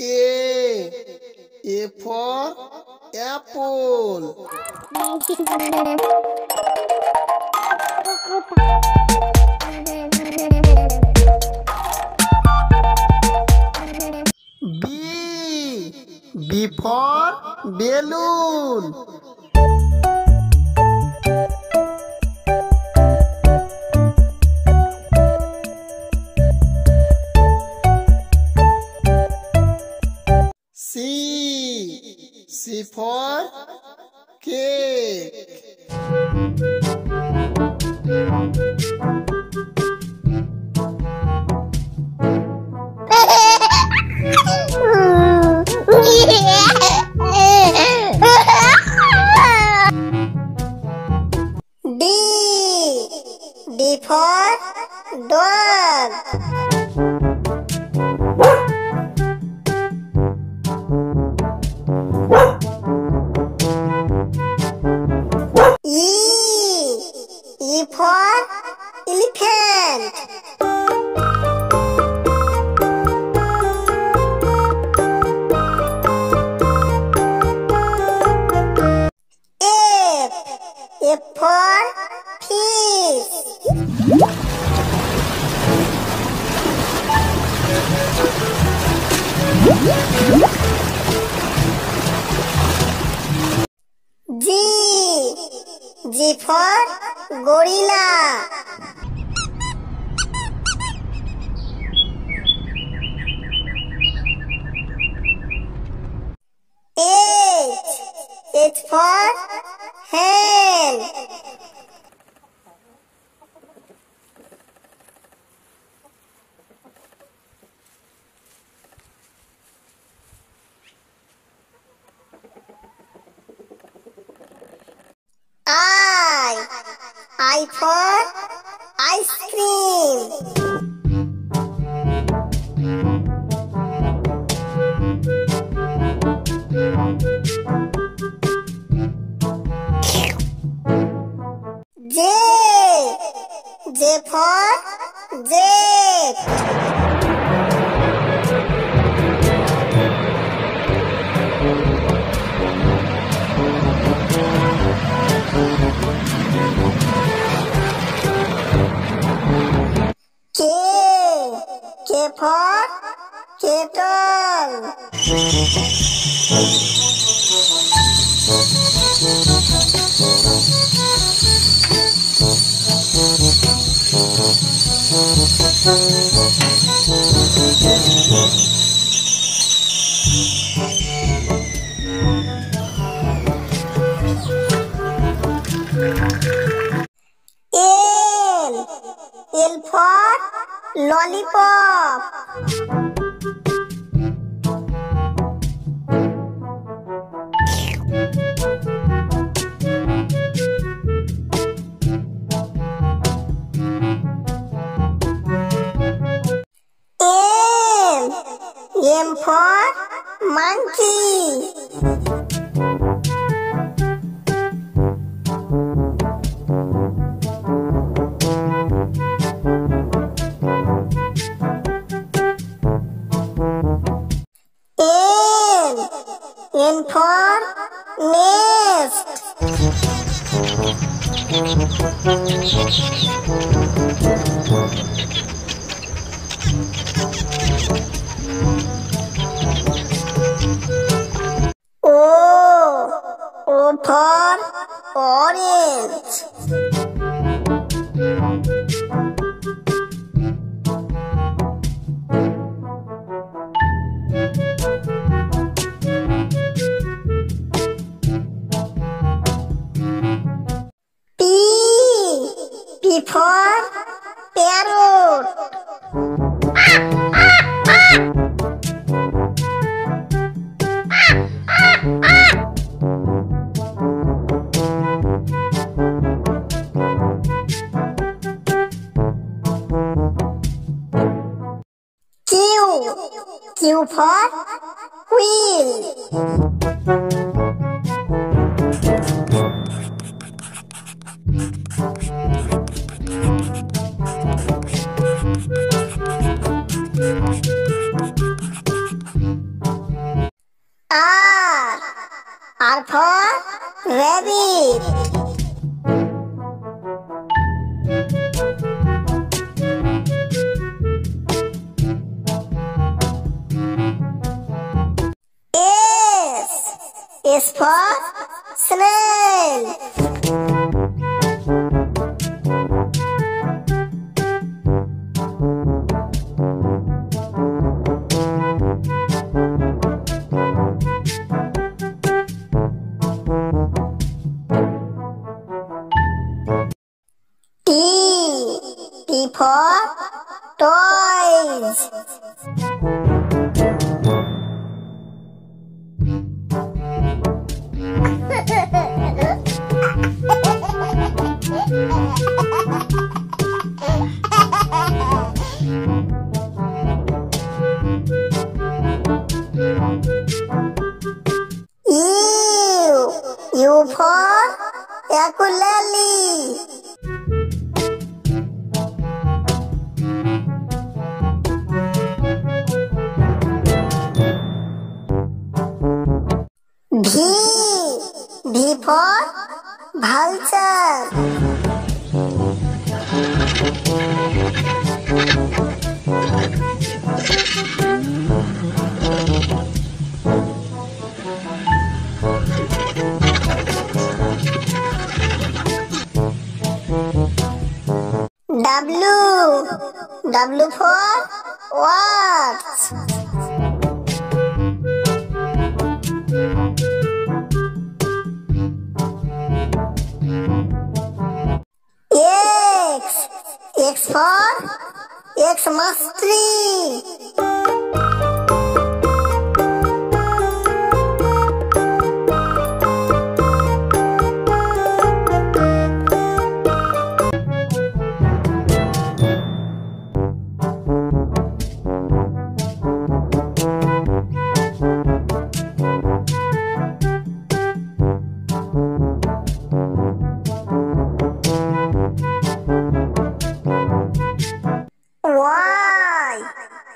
A. A for apple. B. B for balloon. C. C for cake. D. D for dog. E. E for elephant. F. F for fish. G. G for gorilla. H. H for hen. I for ice cream. J. J for jet. K for kettle. L. L for lollipop. M. M for monkey. N for nest. O for orange. P for parrot. Q for wheel. R for rabbit. S for snail. T for toys. U for ukulele. V for vulture. W for watch. X for Xmas tree.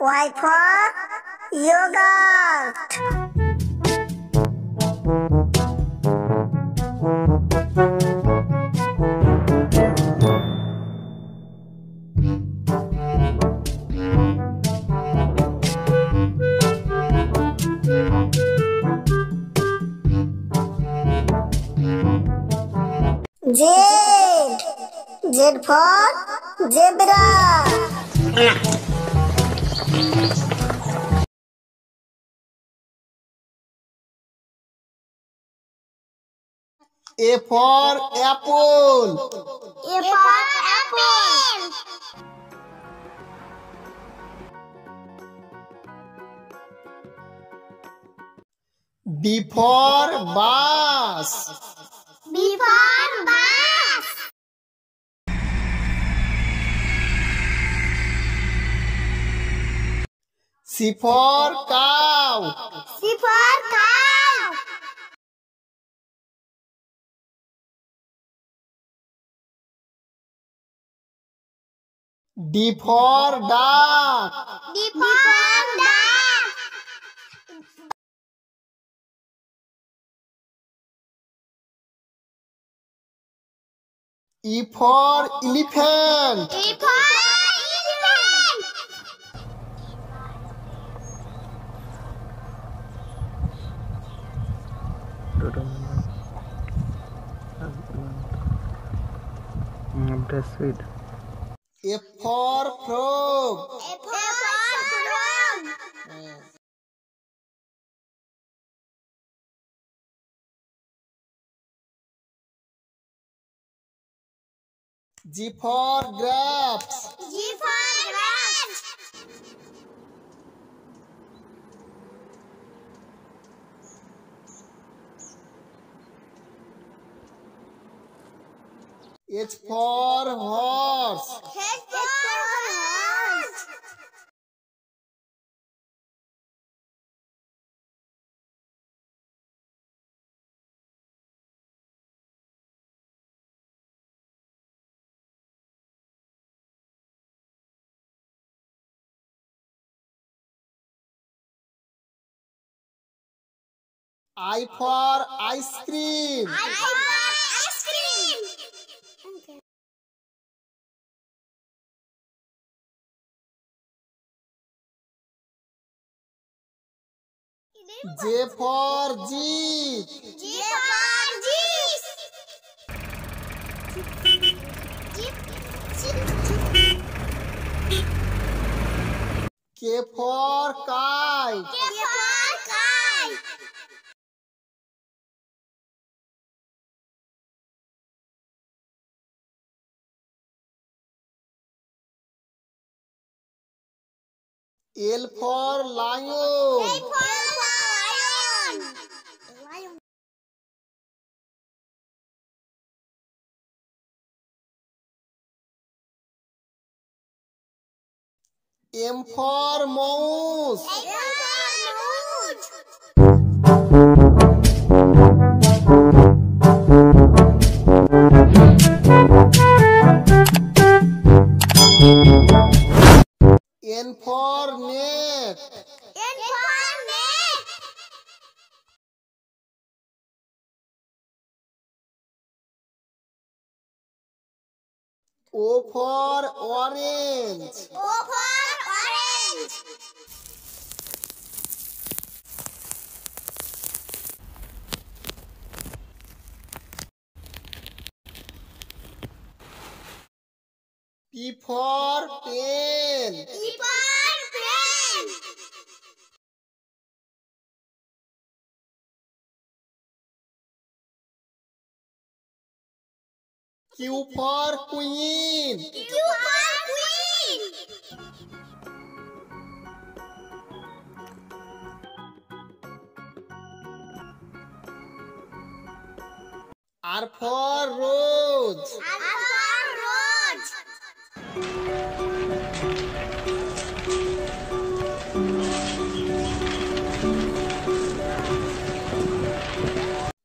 Y for yogurt. Z for zebra. A for apple. A for apple. B for bus. B for bus. C for cow. C for cow. D for duck. D for duck. E for elephant. E for elephant. Breastfeed. F for frog. A for frog. G for grapes. G for grapes. H for horse. H for horse. I for ice cream. I for ice cream. J for jeep. J for jeep. K for kite. K for kite. L for lion. L for lion. M for mouse. M for mouse. N for net. N for net. O for orange. O for orange. P for pen. P for pen. Q for queen. Q for queen. R for rose. R for rose.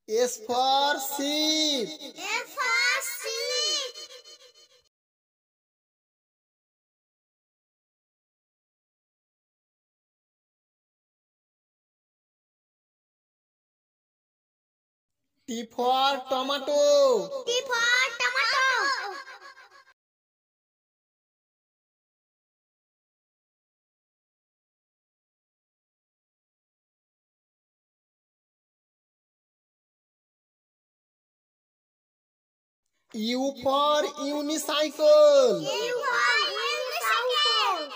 S for sheep. S for sheep. T for tomato. T for tomato. U for unicycle. U for unicycle.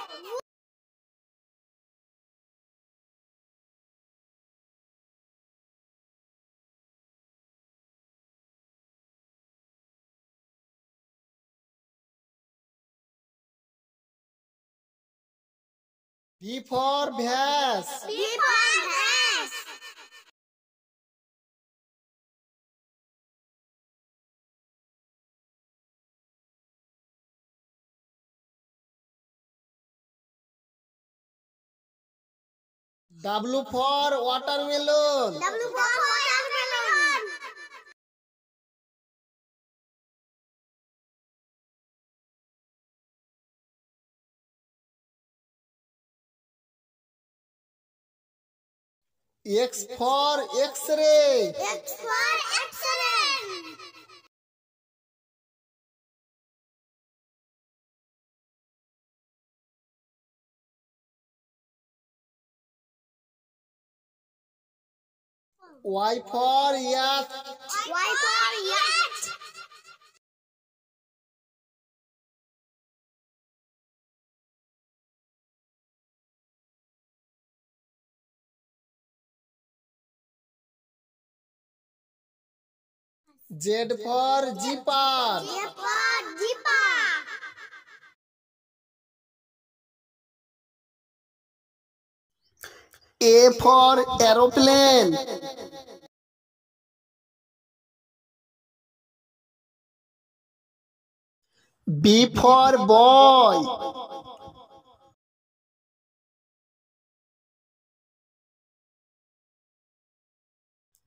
V for vase. V for vase. W for watermelon. W for watermelon. X for X-ray. X for X-ray. Y for yacht. Y for yacht. Z for zipper. J for zipper. A for aeroplane. B for boy.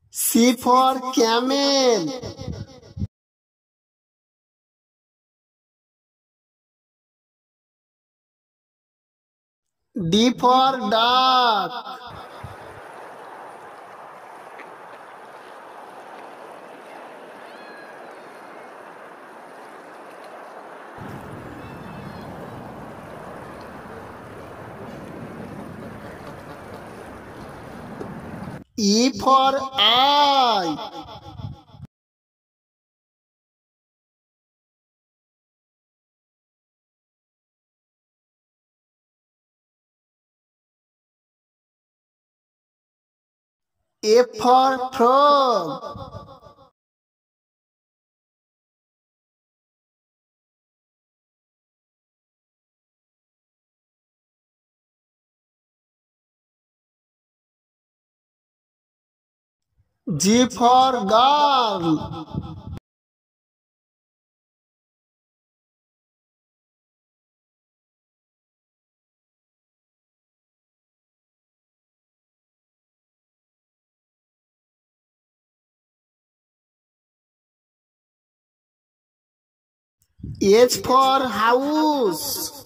C for camel. D for duck. E for eye. F for frog. G for girl. H for house.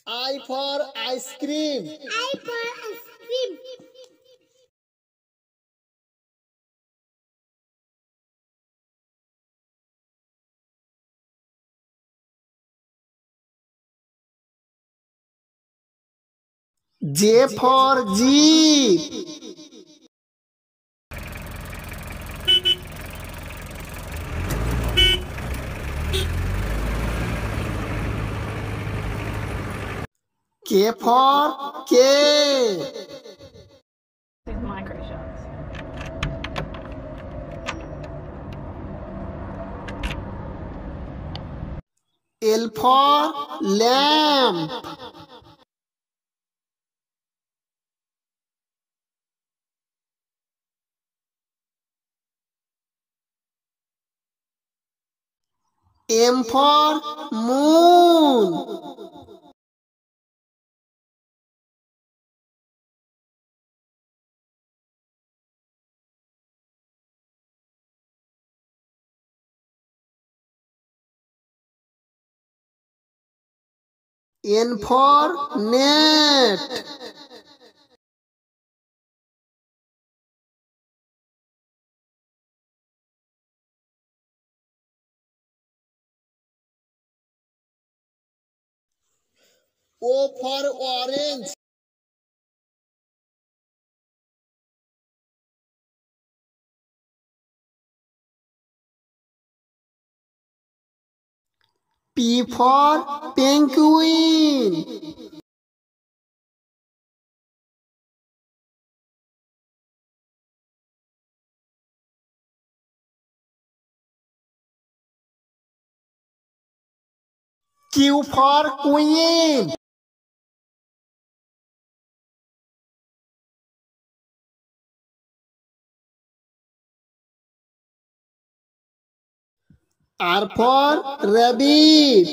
I for ice cream. I for ice cream. J for jeep. K for K. These micro shots. L for lamp. M for moon. N for net. O for orange. P for penguin. Q for queen. R for rabbit.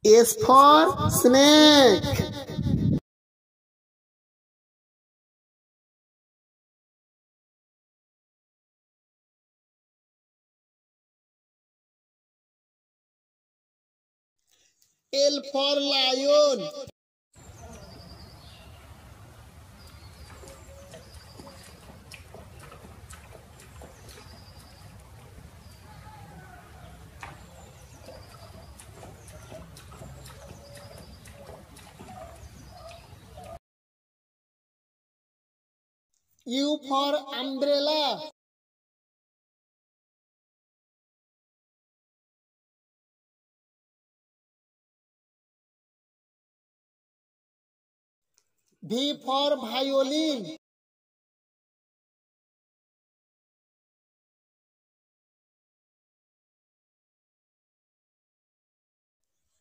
S for snake. L for lion. U for umbrella. V for violin.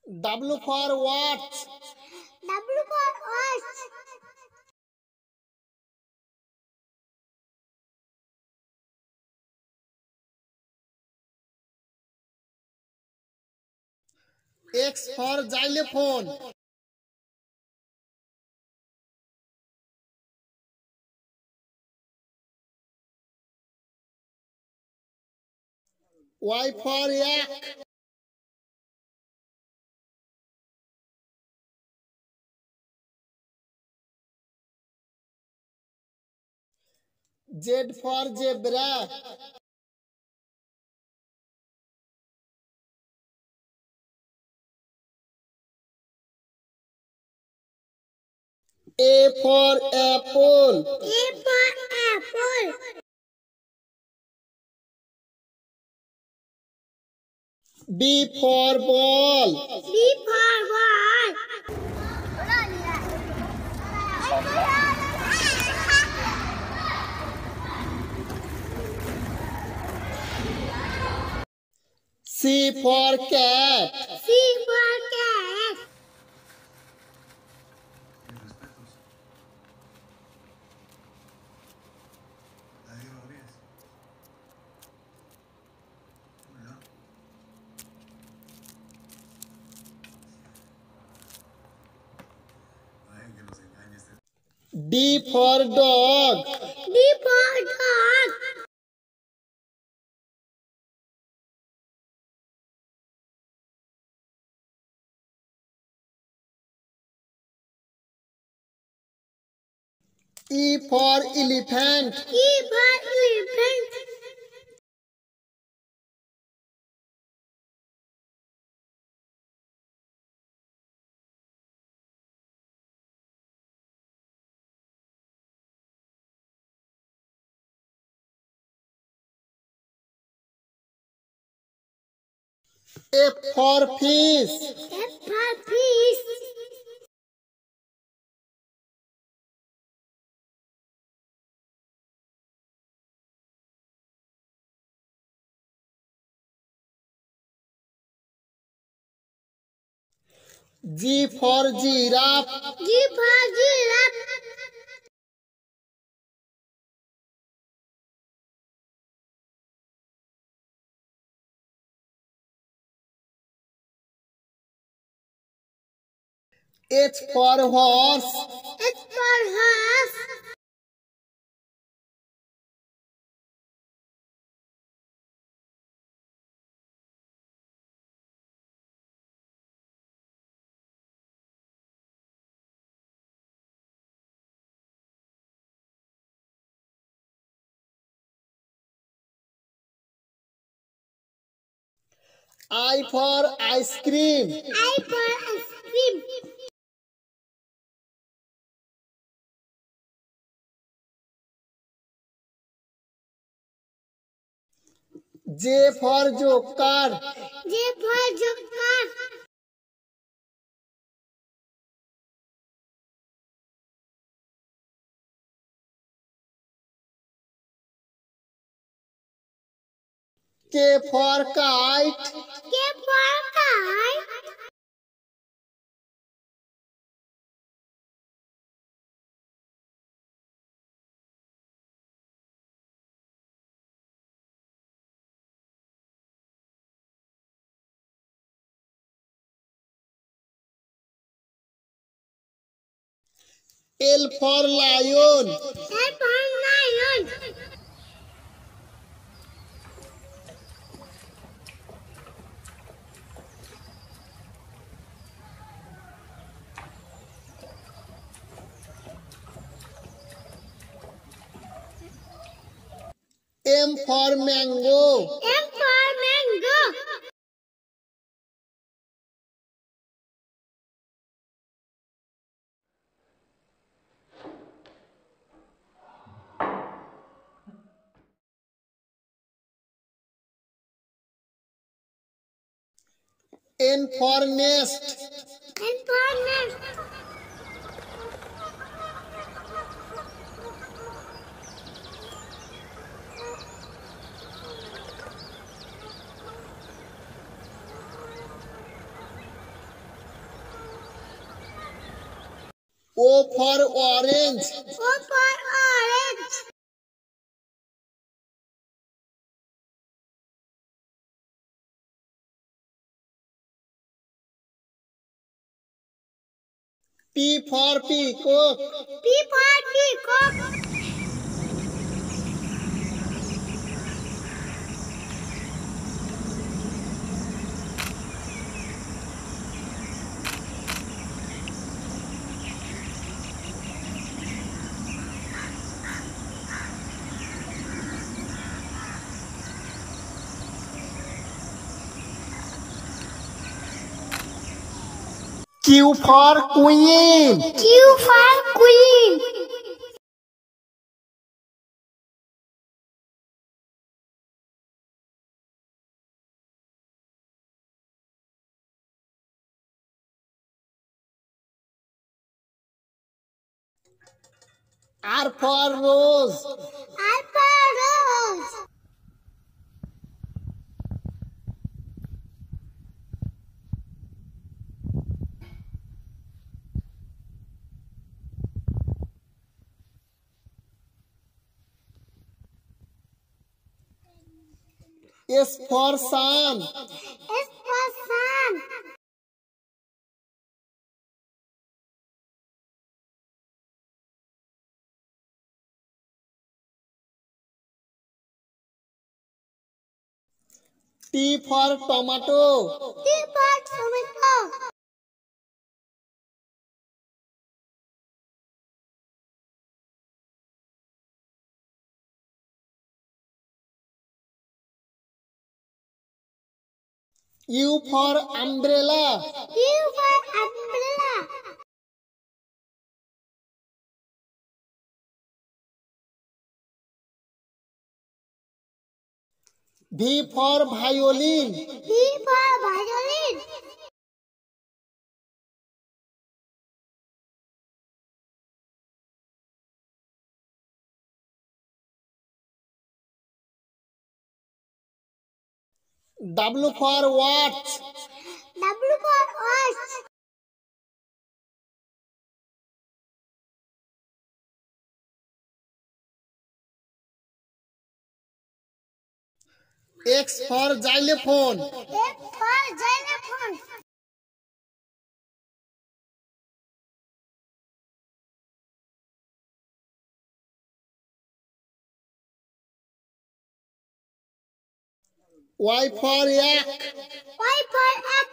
W for watch. W for watch. X for xylophone. Y for yak. Z for zebra. A for apple. A for apple. B for ball. B for ball. C for cat. C for cat. D for dog. D for dog. E for elephant. E for elephant. F for fish. F for fish. G for giraffe. G for giraffe. H for horse. H for horse. I for ice cream. I for ice cream. J for joker. J for joker. K for kite. K for kite. L for lion. L for lion. M for mango. M for mango. N for nest. N for nest. O for orange. O for orange. P for peacock. P for peacock. Q for queen. Q for queen. R for rose. R for rose. S for sun. S for sun. T for tomato. T for tomato. U for umbrella. U for umbrella. V for violin. V for violin. W for watch. W for watch. X for xylophone. X for xylophone. Y for yak. Y for egg.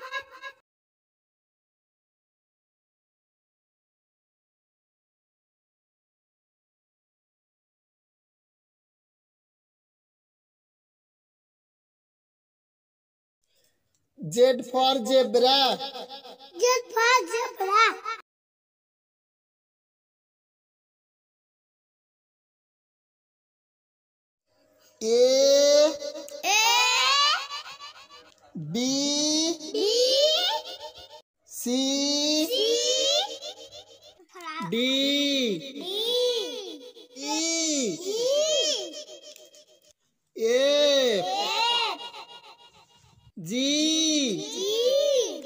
Z for zebra. Z for zebra. A A B B C C D D E E F F G G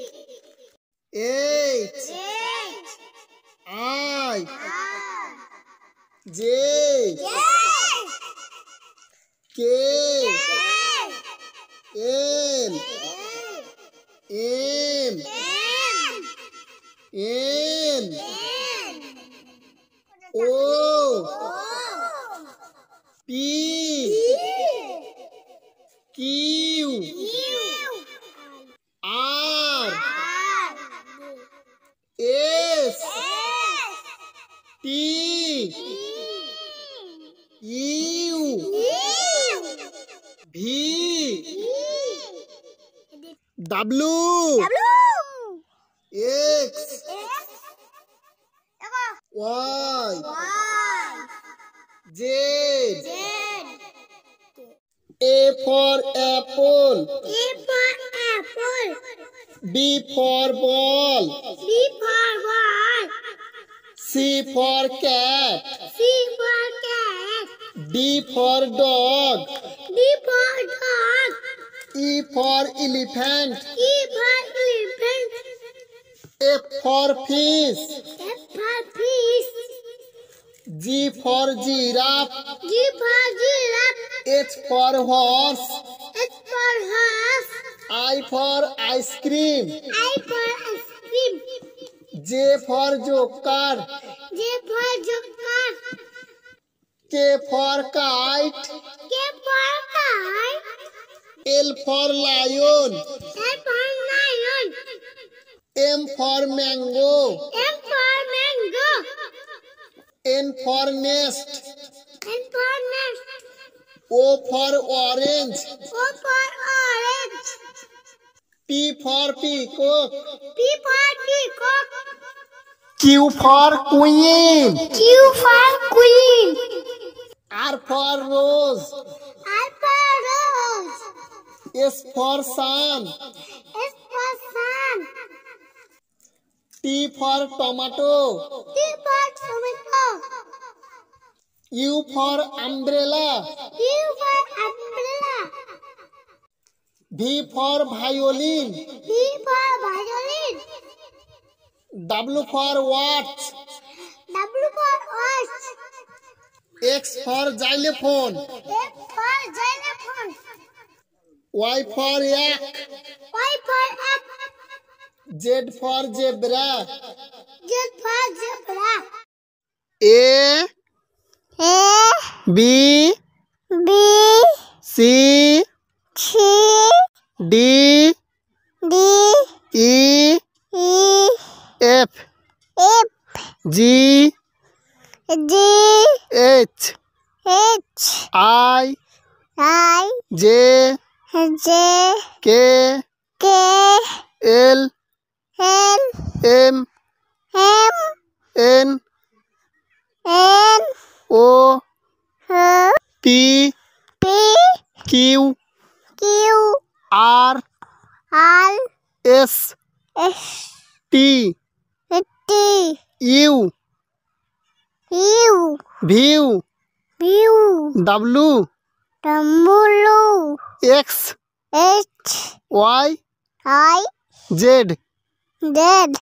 H H I I J J K L M N O P Q R S T U V W X Y Z A for apple. B for ball. C for cat. D for dog. E for elephant. F for fish. G for giraffe. H for horse. I for ice cream. J for joker. K for kite. L for lion. M for mango. N for nest. O for orange. P for peacock. P for peacock. Q for queen. Q for queen. R for rose. R for rose. S for sun. S for sun. T for tomato. T for tomato. U for umbrella. U for umbrella. V for violin. V for violin. W for watch. W for watch. X for xylophone. X for xylophone. Y for yak. Y for egg. Z for zebra. Z for zebra. A A B B C C D D E E F F G G H H I I J J K K L L M M N N O O P P Q Q R R S S T T U U V U W W X H Y I Z Z